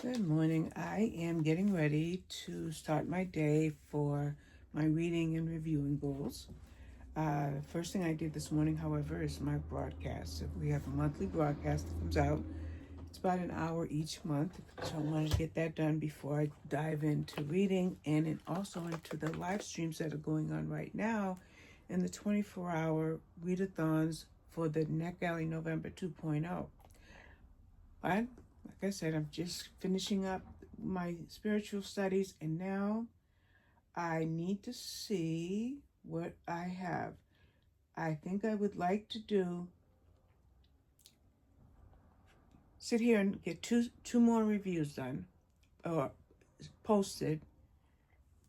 Good morning. I am getting ready to start my day for my reading and reviewing goals. First thing I did this morning, however, is my broadcast. So we have a monthly broadcast that comes out. It's about an hour each month. So I wanted to get that done before I dive into reading and also into the live streams that are going on right now in the 24-hour readathons for the Neck Alley November 2.0. But like I said, I'm just finishing up my spiritual studies, and now I need to see what I have. I think I would like to sit here and get two more reviews done or posted,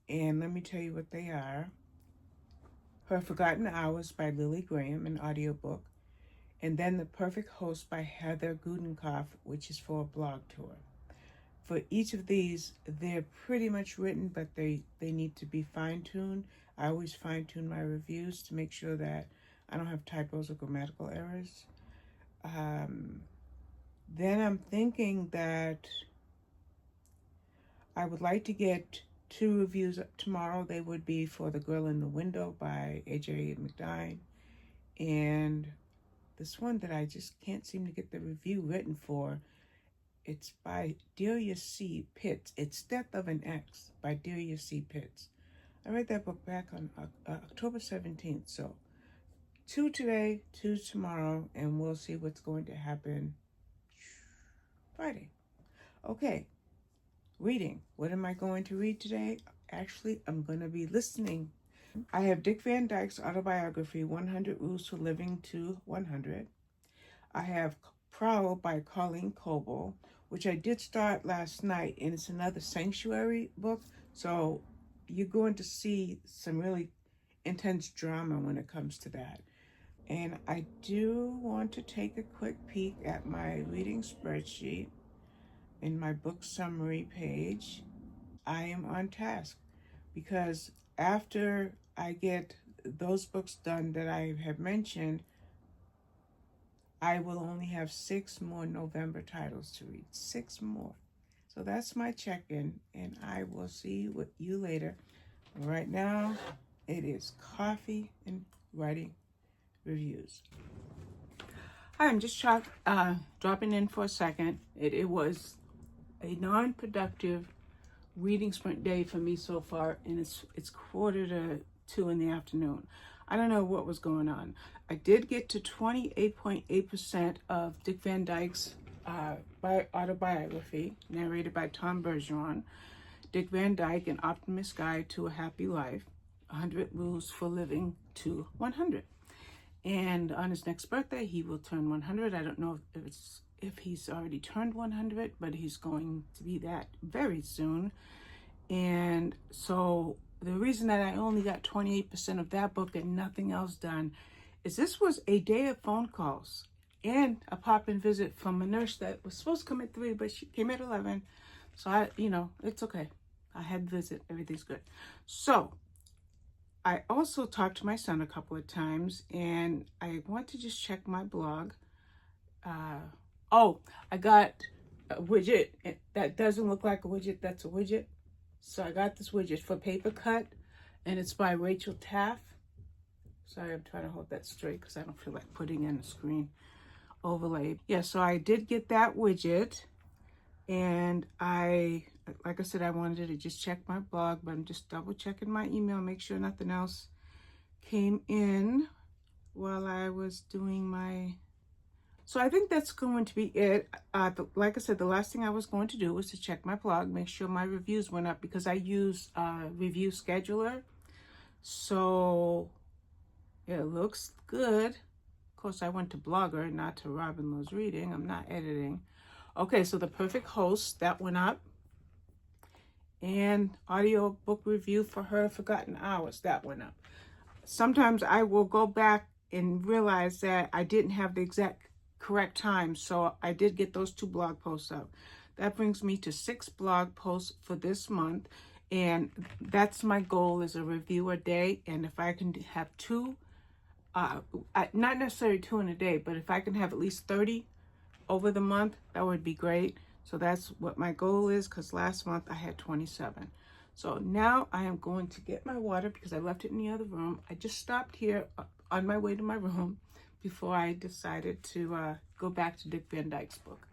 and let me tell you what they are. Her Forgotten Hours by Lily Graham, an audiobook, and then The Perfect Host by Heather Gudenkopf, which is for a blog tour. For each of these, they're pretty much written, but they need to be fine-tuned. I always fine-tune my reviews to make sure that I don't have typos or grammatical errors. Then I'm thinking that I would like to get 2 reviews tomorrow. They would be for The Girl in the Window by A.J. McDine, and this one that I just can't seem to get the review written for. It's by Delia C. Pitts. It's Death of an Ex by Delia C. Pitts. I read that book back on October 17th. So 2 today, 2 tomorrow, and we'll see what's going to happen Friday. Okay, reading. What am I going to read today? Actually, I'm going to be listening. I have Dick Van Dyke's autobiography, 100 Rules for Living to 100. I have Prowl by Colleen Coble, which I did start last night, and it's another sanctuary book, so you're going to see some really intense drama when it comes to that. And I do want to take a quick peek at my reading spreadsheet in my book summary page. I am on task because after I get those books done that I have mentioned, I will only have 6 more November titles to read. 6 more. So that's my check-in, and I will see with you later. Right now, it is coffee and writing reviews. Hi, I'm just dropping in for a second. It was a non-productive reading sprint day for me so far, and it's 1:45 in the afternoon. I don't know what was going on. I did get to 28.8% of Dick Van Dyke's autobiography, narrated by Tom Bergeron. Dick Van Dyke, An Optimist's Guide to a Happy Life, 100 Rules for Living to 100. And on his next birthday, he will turn 100. I don't know if he's already turned 100, but he's going to be that very soon. And so the reason that I only got 28% of that book and nothing else done is this was a day of phone calls and a pop-in visit from a nurse that was supposed to come at 3, but she came at 11. So it's okay. I had a visit. Everything's good. So I also talked to my son a couple of times, and I want to just check my blog. I got a widget that doesn't look like a widget. That's a widget. So I got this widget for paper cut, and it's by Rachel Taff. Sorry, I'm trying to hold that straight because I don't feel like putting in a screen overlay. Yeah, so I did get that widget, and like I said, I wanted to just check my blog, but I'm just double checking my email, make sure nothing else came in while I was doing my... So I think that's going to be it. Like I said, the last thing I was going to do was to check my blog, make sure my reviews went up, because I use Review Scheduler. So it looks good. Of course, I went to Blogger, not to Robin Loves Reading. I'm not editing. Okay, so The Perfect Host, that went up. And audio book review for Her Forgotten Hours, that went up. Sometimes I will go back and realize that I didn't have the exact correct time, so I did get those 2 blog posts up. That brings me to 6 blog posts for this month, and that's my goal, is a review a day. And if I can have 2, not necessarily 2 in a day, but if I can have at least 30 over the month, that would be great. So that's what my goal is, because last month I had 27. So now I am going to get my water because I left it in the other room. I just stopped here on my way to my room before I decided to go back to Dick Van Dyke's book.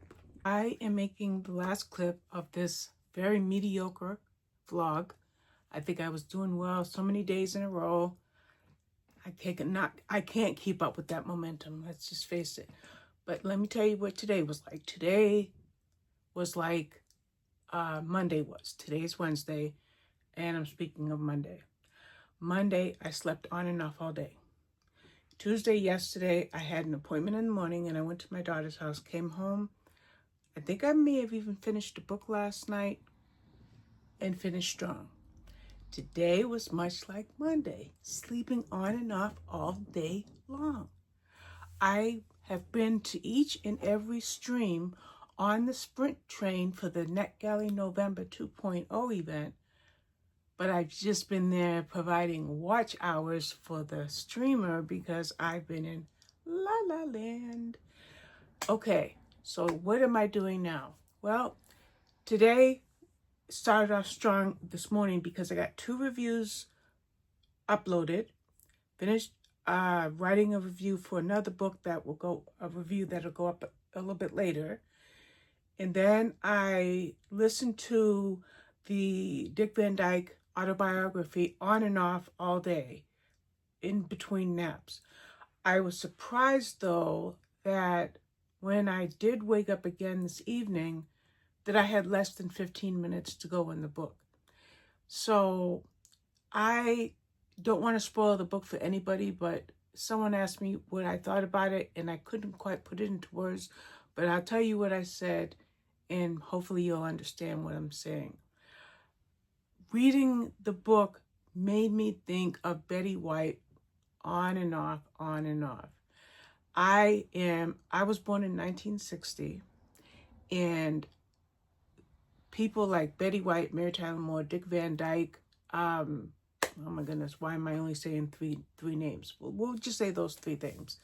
I am making the last clip of this very mediocre vlog. I think I was doing well so many days in a row. I can't keep up with that momentum. Let's just face it. But let me tell you what today was like. Today was like Monday was. Today's Wednesday, and I'm speaking of Monday. Monday, I slept on and off all day. Tuesday, yesterday, I had an appointment in the morning, and I went to my daughter's house, came home. I think I may have even finished a book last night and finished strong. Today was much like Monday, sleeping on and off all day long. I have been to each and every stream on the sprint train for the NetGalley November 2.0 event, but I've just been there providing watch hours for the streamer because I've been in La La Land. Okay, so what am I doing now? Well, today started off strong this morning because I got 2 reviews uploaded, finished writing a review for another book that will go, a review that'll go up a little bit later. And then I listened to the Dick Van Dyke autobiography on and off all day in between naps. I was surprised though that when I did wake up again this evening that I had less than 15 minutes to go in the book. So I don't want to spoil the book for anybody, but someone asked me what I thought about it, and I couldn't quite put it into words, but I'll tell you what I said, and hopefully you'll understand what I'm saying. Reading the book made me think of Betty White on and off, on and off. I was born in 1960, and people like Betty White, Mary Tyler Moore, Dick Van Dyke, oh my goodness, why am I only saying three names? We'll just say those 3 names.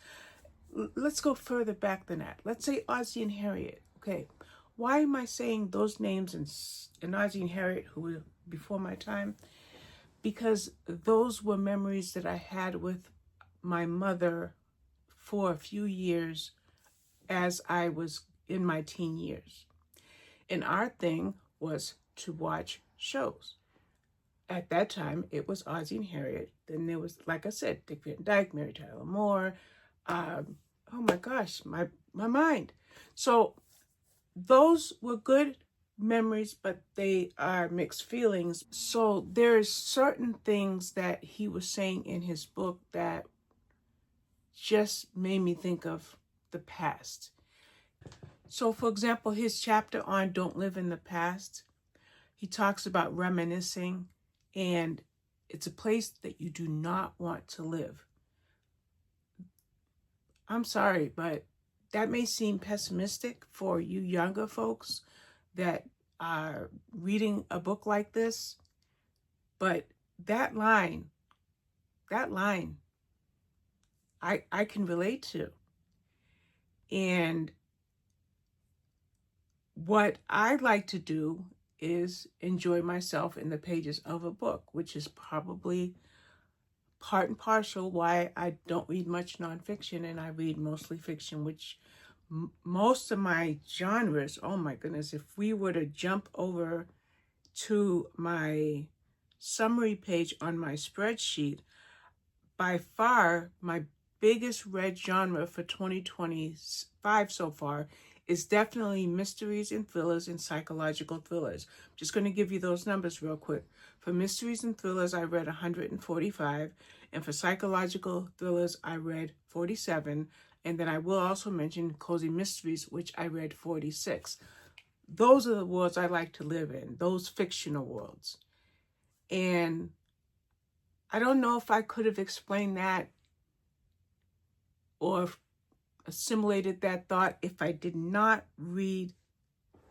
Let's go further back than that. Let's say Ozzie and Harriet. Okay, why am I saying those names and Ozzie and Harriet, who were before my time? Because those were memories that I had with my mother for a few years as I was in my teen years. And our thing was to watch shows. At that time, it was Ozzie and Harriet. Then there was, like I said, Dick Van Dyke, Mary Tyler Moore. Oh my gosh, my mind. So those were good memories, but they are mixed feelings. So there's certain things that he was saying in his book that just made me think of the past. So for example, his chapter on Don't Live in the Past, he talks about reminiscing, and it's a place that you do not want to live. I'm sorry, but that may seem pessimistic for you younger folks that are reading a book like this, but that line, I can relate to. And what I like to do is enjoy myself in the pages of a book, which is probably part and parcel why I don't read much nonfiction and I read mostly fiction, which most of my genres, oh my goodness, if we were to jump over to my summary page on my spreadsheet, by far my biggest read genre for 2025 so far is definitely mysteries and thrillers and psychological thrillers. I'm just going to give you those numbers real quick. For mysteries and thrillers, I read 145, and for psychological thrillers, I read 47, and then I will also mention cozy mysteries, which I read 46. Those are the worlds I like to live in, those fictional worlds. And I don't know if I could have explained that or assimilated that thought if I did not read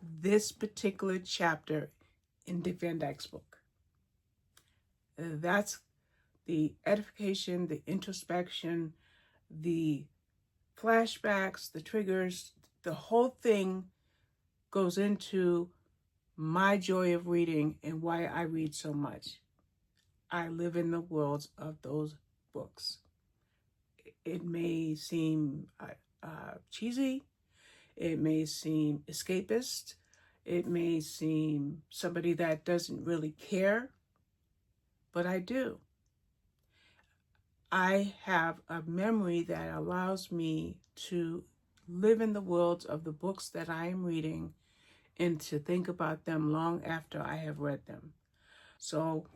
this particular chapter in Dick Van Dyke's book. That's the edification, the introspection, the flashbacks, the triggers, the whole thing goes into my joy of reading and why I read so much. I live in the worlds of those books. It may seem cheesy. It may seem escapist. It may seem somebody that doesn't really care, but I do. I have a memory that allows me to live in the worlds of the books that I am reading and to think about them long after I have read them. So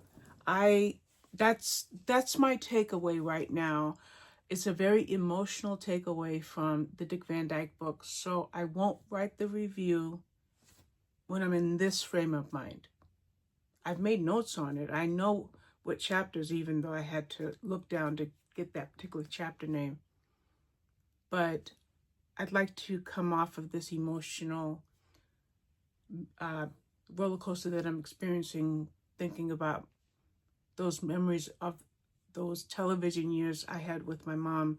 that's my takeaway right now. It's a very emotional takeaway from the Dick Van Dyke book, so I won't write the review when I'm in this frame of mind. I've made notes on it. I know what chapters, even though I had to look down to get that particular chapter name. But I'd like to come off of this emotional roller coaster that I'm experiencing, thinking about those memories of those television years I had with my mom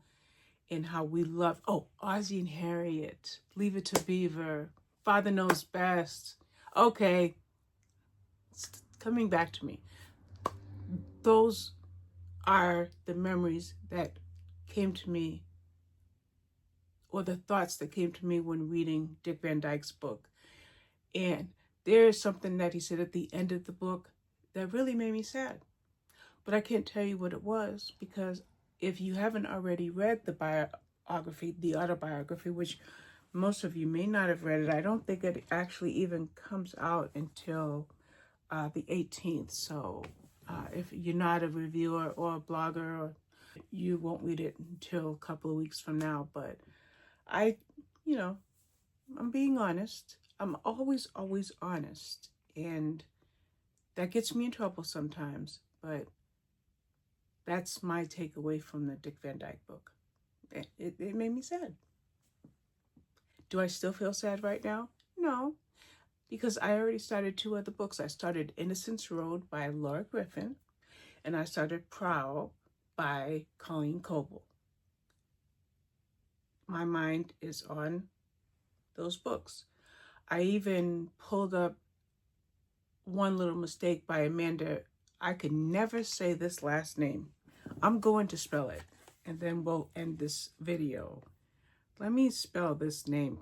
and how we loved, Ozzie and Harriet, Leave It to Beaver, Father Knows Best. Okay, it's coming back to me. Those are the memories that came to me, or the thoughts that came to me when reading Dick Van Dyke's book. And there is something that he said at the end of the book that really made me sad. But I can't tell you what it was, because if you haven't already read the autobiography, which most of you may not have read it, I don't think it actually even comes out until the 18th. So if you're not a reviewer or a blogger, you won't read it until a couple of weeks from now. But I'm being honest. I'm always honest. And that gets me in trouble sometimes. But that's my takeaway from the Dick Van Dyke book. It made me sad. Do I still feel sad right now? No, because I already started 2 other books. I started Innocence Road by Laura Griffin, and I started Prowl by Colleen Coble. My mind is on those books. I even pulled up One Little Mistake by Amanda. I could never say this last name. I'm going to spell it, and then we'll end this video. Let me spell this name.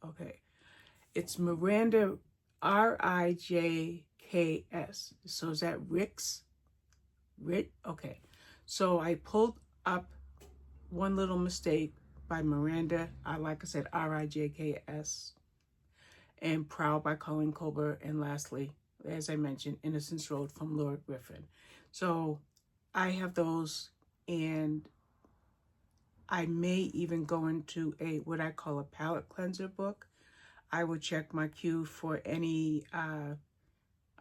Okay. It's Miranda, Rijks. So is that Ricks? Okay. So I pulled up One Little Mistake by Miranda, like I said, Rijks. And Proud by Colleen Coble. And lastly, as I mentioned, Innocence Road from Laura Griffin. So I have those, and I may even go into what I call a palate cleanser book. I will check my queue for any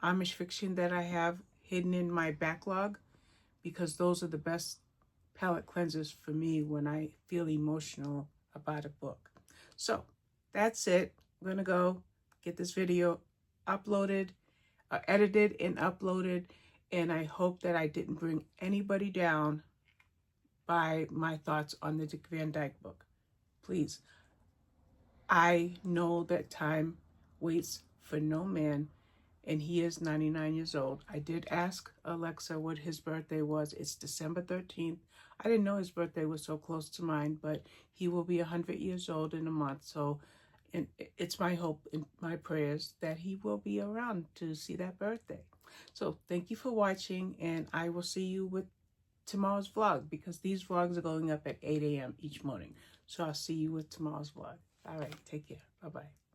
Amish fiction that I have hidden in my backlog, because those are the best palate cleansers for me when I feel emotional about a book. So that's it. I'm going to go get this video uploaded, edited and uploaded, and I hope that I didn't bring anybody down by my thoughts on the Dick Van Dyke book. Please. I know that time waits for no man, and he is 99 years old. I did ask Alexa what his birthday was. It's December 13th. I didn't know his birthday was so close to mine, but he will be 100 years old in a month. So it's my hope and my prayers that he will be around to see that birthday. So thank you for watching, and I will see you with tomorrow's vlog, because these vlogs are going up at 8 a.m. each morning. So I'll see you with tomorrow's vlog. All right, take care. Bye-bye.